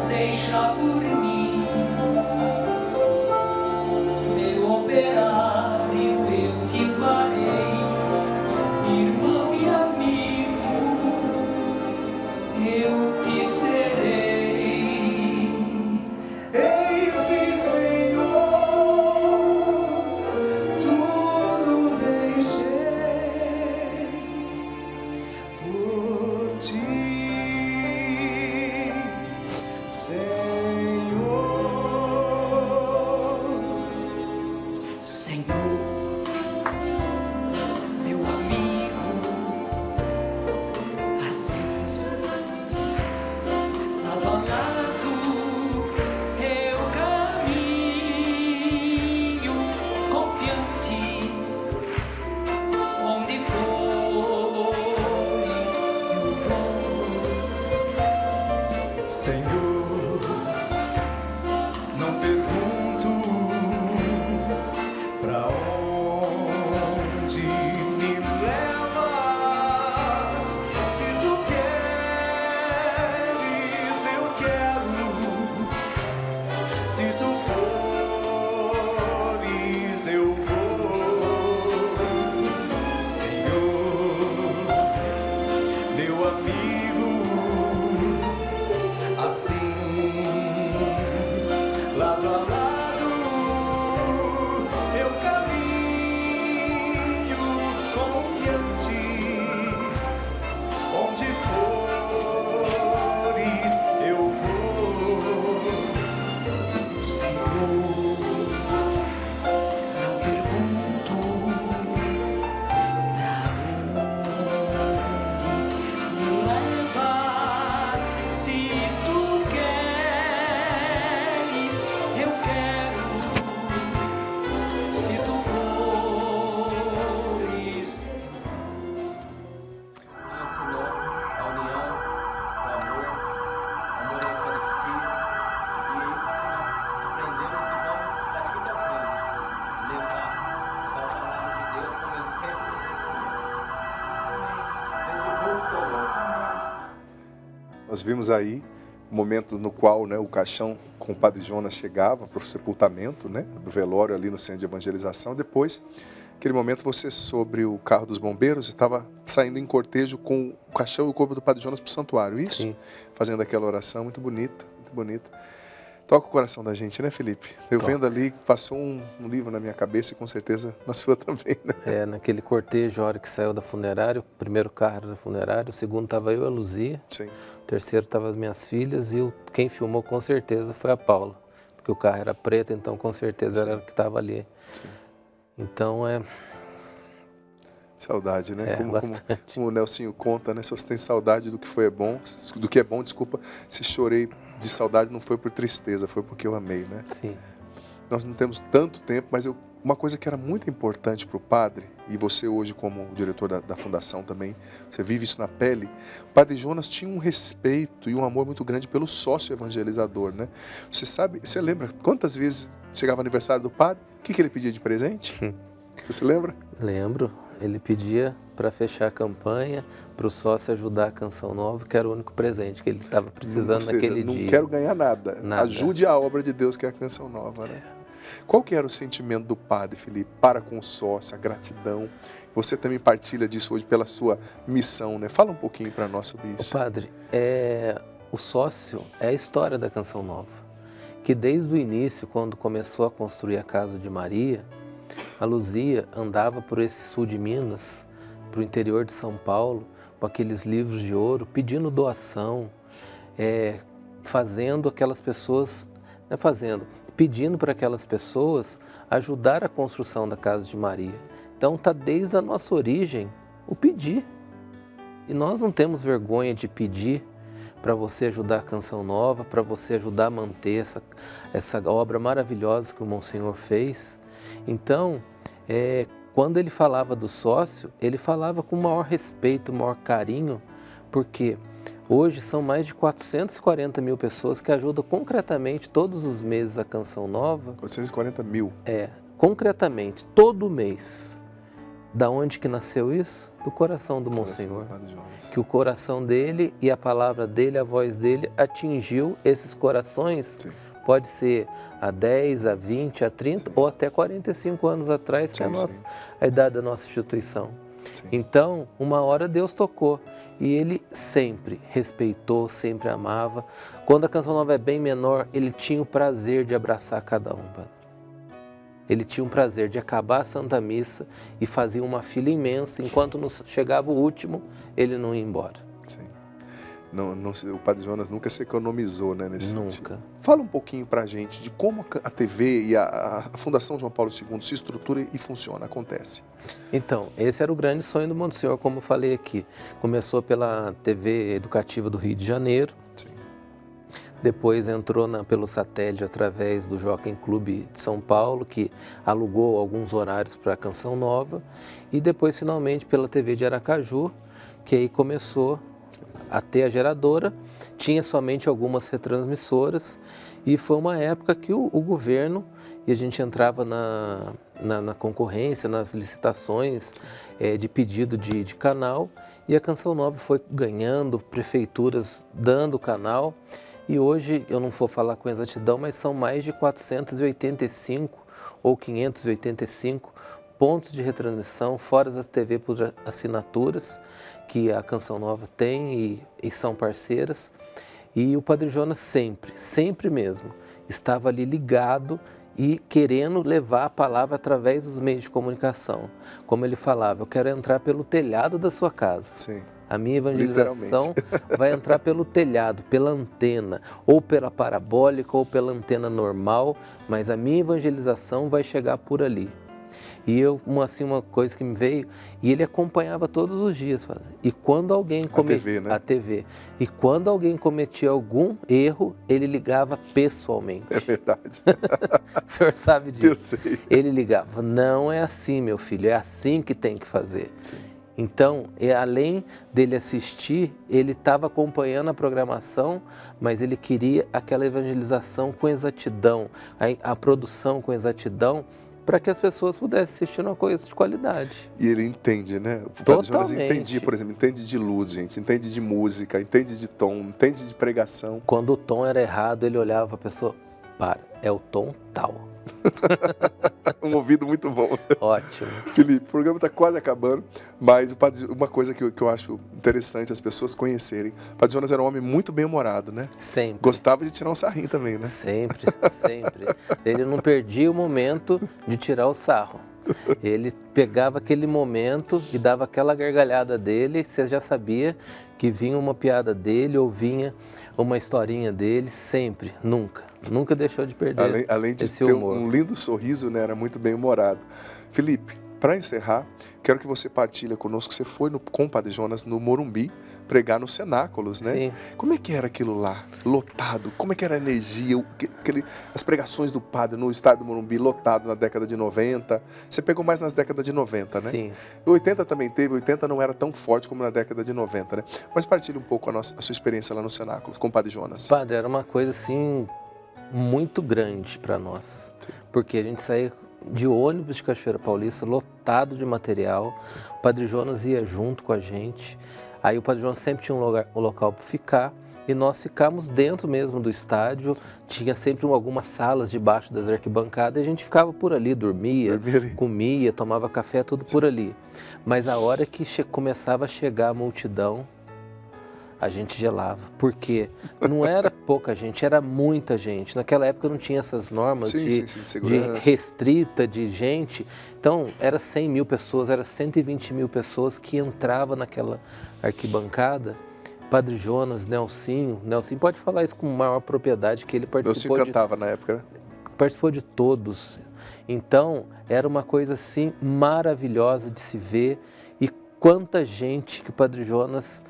deixa por mim, meu operário, eu te farei, irmão e amigo, eu te serei. Eis-me, Senhor, tudo deixei por ti, Senhor. Senhor, meu amigo, assim, lado a lado, eu caminho confiante, onde fores eu vou. Senhor, não pergunto pra onde me levas. Se tu queres, eu quero. Se tu fores, eu vou. Senhor, meu amigo, assim, lado a lado, eu caminho confiante, onde fores, eu vou. Senhor, não pergunto pra onde me levas. Se tu queres, eu quero. Se tu fores, nosso nome, a união, o amor, amor à Eucaristia, e é isso que nós aprendemos e vamos daqui para frente levar para a palavra de Deus como Ele sempre nos ensina. Esteja junto conosco. Nós vimos aí o momento no qual, né, o caixão com o Padre Jonas chegava para o sepultamento, né, do velório ali no centro de evangelização. Depois, aquele momento, você sobre o carro dos bombeiros estava saindo em cortejo com o caixão e o corpo do Padre Jonas para o santuário, isso? Sim. Fazendo aquela oração muito bonita, muito bonita. Toca o coração da gente, né, Felipe? Eu Toca. vendo ali, passou um livro na minha cabeça e com certeza na sua também, né? Naquele cortejo, a hora que saiu da funerária, o primeiro carro era da funerária, o segundo estava eu e a Luzia, Sim. o terceiro estava as minhas filhas e quem filmou com certeza foi a Paula, porque o carro era preto, então com certeza era ela que estava ali. Sim. Então Saudade, né? bastante. Como o Nelsinho conta, né? Se você tem saudade do que foi bom, do que é bom, desculpa, se chorei de saudade não foi por tristeza, foi porque eu amei, né? Sim. Nós não temos tanto tempo, mas uma coisa que era muito importante para o padre, e você hoje como diretor da fundação também, você vive isso na pele, o Padre Jonas tinha um respeito e um amor muito grande pelo sócio evangelizador, né? Você lembra quantas vezes chegava o aniversário do padre, o que ele pedia de presente? Você se lembra? Lembro, ele pedia para fechar a campanha, para o sócio ajudar a Canção Nova, que era o único presente que ele estava precisando naquele dia. Não quero ganhar nada. Ajude a obra de Deus, que é a Canção Nova, né? Qual que era o sentimento do padre, Felipe, para com o sócio, a gratidão? Você também partilha disso hoje pela sua missão, né? Fala um pouquinho para nós sobre isso. Padre, o sócio é a história da Canção Nova, que desde o início, quando começou a construir a Casa de Maria, A Luzia andava por esse sul de Minas, para o interior de São Paulo, com aqueles livros de ouro, pedindo doação, fazendo aquelas pessoas, pedindo para aquelas pessoas ajudar a construção da Casa de Maria. Então está desde a nossa origem o pedir. E nós não temos vergonha de pedir para você ajudar a Canção Nova, para você ajudar a manter essa obra maravilhosa que o Monsenhor fez. Então, quando ele falava do sócio, ele falava com o maior respeito, o maior carinho, porque hoje são mais de 440 mil pessoas que ajudam concretamente todos os meses a Canção Nova. 440 mil? Concretamente, todo mês. Da onde que nasceu isso? Do coração do Monsenhor. Que o coração dele e a palavra dele, a voz dele, atingiu esses corações. Sim. Pode ser há 10, há 20, há 30 ou até 45 anos atrás, que é a idade da nossa instituição. Sim. Então, uma hora Deus tocou e ele sempre respeitou, sempre amava. Quando a Canção Nova é bem menor, ele tinha o prazer de abraçar cada um. Ele tinha um prazer de acabar a Santa Missa e fazia uma fila imensa. Enquanto chegava o último, ele não ia embora. Sim. O Padre Jonas nunca se economizou, né, nesse sentido. Nunca. Fala um pouquinho pra gente de como a TV e a Fundação João Paulo II se estrutura e funciona, acontece. Então, esse era o grande sonho do Monsenhor, como eu falei aqui. Começou pela TV Educativa do Rio de Janeiro. Sim. Depois entrou pelo satélite através do Jockey Clube de São Paulo, que alugou alguns horários para a Canção Nova. E depois, finalmente, pela TV de Aracaju, que aí começou a ter a geradora. Tinha somente algumas retransmissoras. E foi uma época que o governo, e a gente entrava na concorrência, nas licitações de pedido de canal. E a Canção Nova foi ganhando, prefeituras dando canal. E hoje, eu não vou falar com exatidão, mas são mais de 485 ou 585 pontos de retransmissão, fora as TV por assinaturas, que a Canção Nova tem e são parceiras. E o Padre Jonas sempre mesmo, estava ali ligado e querendo levar a palavra através dos meios de comunicação. Como ele falava, eu quero entrar pelo telhado da sua casa. Sim. A minha evangelização vai entrar pelo telhado, pela antena, ou pela parabólica, ou pela antena normal, mas a minha evangelização vai chegar por ali. E uma coisa que me veio, e ele acompanhava todos os dias, padre. E quando alguém a TV. E quando alguém cometia algum erro, ele ligava pessoalmente. É verdade. O senhor sabe disso. Eu sei. Ele ligava, não é assim, meu filho, é assim que tem que fazer. Sim. Então, além dele assistir, ele estava acompanhando a programação, mas ele queria aquela evangelização com exatidão, a produção com exatidão, para que as pessoas pudessem assistir uma coisa de qualidade. E ele entende, né? O Padre Jonas entendia, por exemplo, entende de luz, gente, entende de música, entende de tom, entende de pregação. Quando o tom era errado, ele olhava para a pessoa, é o tom tal. Um ouvido muito bom. Ótimo. Felipe, o programa está quase acabando, mas uma coisa que eu acho interessante as pessoas conhecerem, o Padre Jonas era um homem muito bem-humorado, né? Sempre. Gostava de tirar um sarrinho também, né? Sempre. Ele não perdia o momento de tirar o sarro. Ele pegava aquele momento e dava aquela gargalhada dele, você já sabia que vinha uma piada dele ou vinha uma historinha dele, sempre, nunca deixou de perder além de esse ter humor. Um lindo sorriso, né? Era muito bem-humorado. Felipe, para encerrar, quero que você partilhe conosco, você foi com o Padre Jonas no Morumbi pregar nos cenáculos, né? Sim. Como é que era aquilo lá, lotado? Como é que era a energia? As pregações do padre no estádio do Morumbi, lotado na década de 90. Você pegou mais nas décadas de 90, né? Sim. 80 também teve, 80 não era tão forte como na década de 90, né? Mas partilhe um pouco a sua experiência lá nos cenáculos com o Padre Jonas. Padre, era uma coisa assim muito grande para nós, sim, porque a gente saía de ônibus de Cachoeira Paulista, lotado de material. Sim. O Padre Jonas ia junto com a gente. Aí o Padre Jonas sempre tinha um local para ficar e nós ficamos dentro mesmo do estádio. Sim. Tinha sempre algumas salas debaixo das arquibancadas e a gente ficava por ali, dormia comia, tomava café, tudo. Sim, por ali. Mas a hora que começava a chegar a multidão, a gente gelava, porque não era pouca gente, era muita gente. Naquela época não tinha essas normas de restrita de gente, então era 100 mil pessoas, era 120 mil pessoas que entravam naquela arquibancada. Padre Jonas, Nelsinho pode falar isso com maior propriedade, que ele participou. Nelsinho cantava na época, né? Participou de todos. Então, era uma coisa assim maravilhosa de se ver, e quanta gente que o Padre Jonas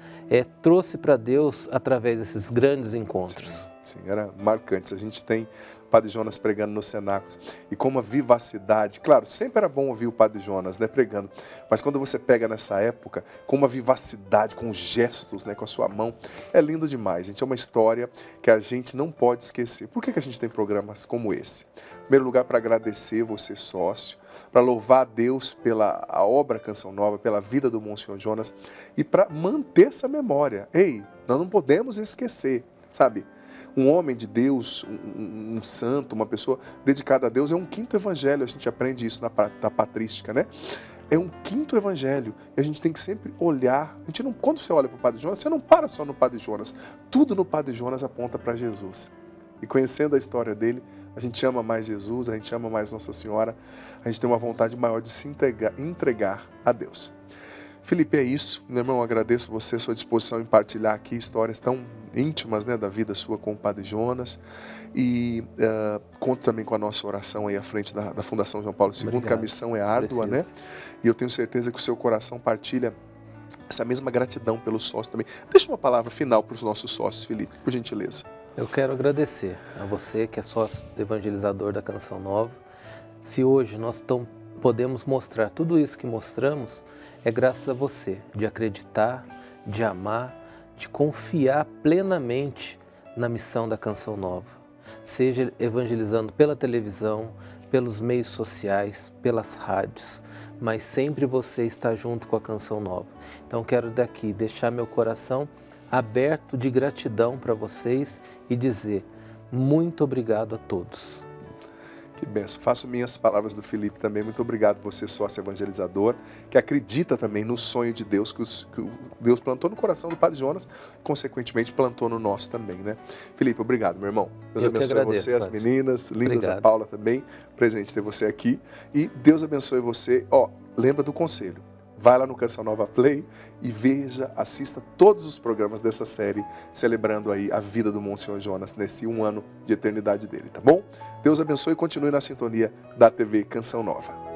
trouxe para Deus através desses grandes encontros. Sim, era marcante. A gente tem o Padre Jonas pregando nos cenáculos e com uma vivacidade. Claro, sempre era bom ouvir o Padre Jonas, né, pregando, mas quando você pega nessa época, com uma vivacidade, com gestos, né, com a sua mão, é lindo demais, gente. É uma história que a gente não pode esquecer. Por que a gente tem programas como esse? Em primeiro lugar, para agradecer você, sócio, para louvar a Deus pela obra Canção Nova, pela vida do Monsenhor Jonas, e para manter essa memória. Ei, nós não podemos esquecer, sabe? Um homem de Deus, um santo, uma pessoa dedicada a Deus, é um quinto evangelho. A gente aprende isso na patrística, né? É um quinto evangelho. E a gente tem que sempre olhar. A gente não, quando você olha para o Padre Jonas, você não para só no Padre Jonas. Tudo no Padre Jonas aponta para Jesus. E conhecendo a história dele, a gente ama mais Jesus, a gente ama mais Nossa Senhora, a gente tem uma vontade maior de se entregar a Deus. Felipe, é isso. Meu irmão, eu agradeço você, sua disposição em partilhar aqui histórias tão íntimas, né, da vida sua com o Padre Jonas. E conto também com a nossa oração aí à frente da Fundação João Paulo II, que a missão é árdua, né? E eu tenho certeza que o seu coração partilha essa mesma gratidão pelo sócio também. Deixa uma palavra final para os nossos sócios, Felipe, por gentileza. Eu quero agradecer a você, que é sócio evangelizador da Canção Nova. Se hoje nós podemos mostrar tudo isso que mostramos, é graças a você, de acreditar, de amar, de confiar plenamente na missão da Canção Nova. Seja evangelizando pela televisão, pelos meios sociais, pelas rádios, mas sempre você está junto com a Canção Nova. Então quero daqui deixar meu coração aberto de gratidão para vocês e dizer muito obrigado a todos. Que benção. Faço minhas palavras do Felipe também. Muito obrigado você, sócio evangelizador, que acredita também no sonho de Deus, que Deus plantou no coração do Padre Jonas, consequentemente plantou no nosso também, né? Felipe, obrigado, meu irmão. Deus abençoe você, as meninas, lindas, obrigado. A Paula também, presente ter você aqui. E Deus abençoe você. Lembra do conselho. Vai lá no Canção Nova Play e veja, assista todos os programas dessa série, celebrando aí a vida do Monsenhor Jonas nesse 1 ano de eternidade dele, tá bom? Deus abençoe e continue na sintonia da TV Canção Nova.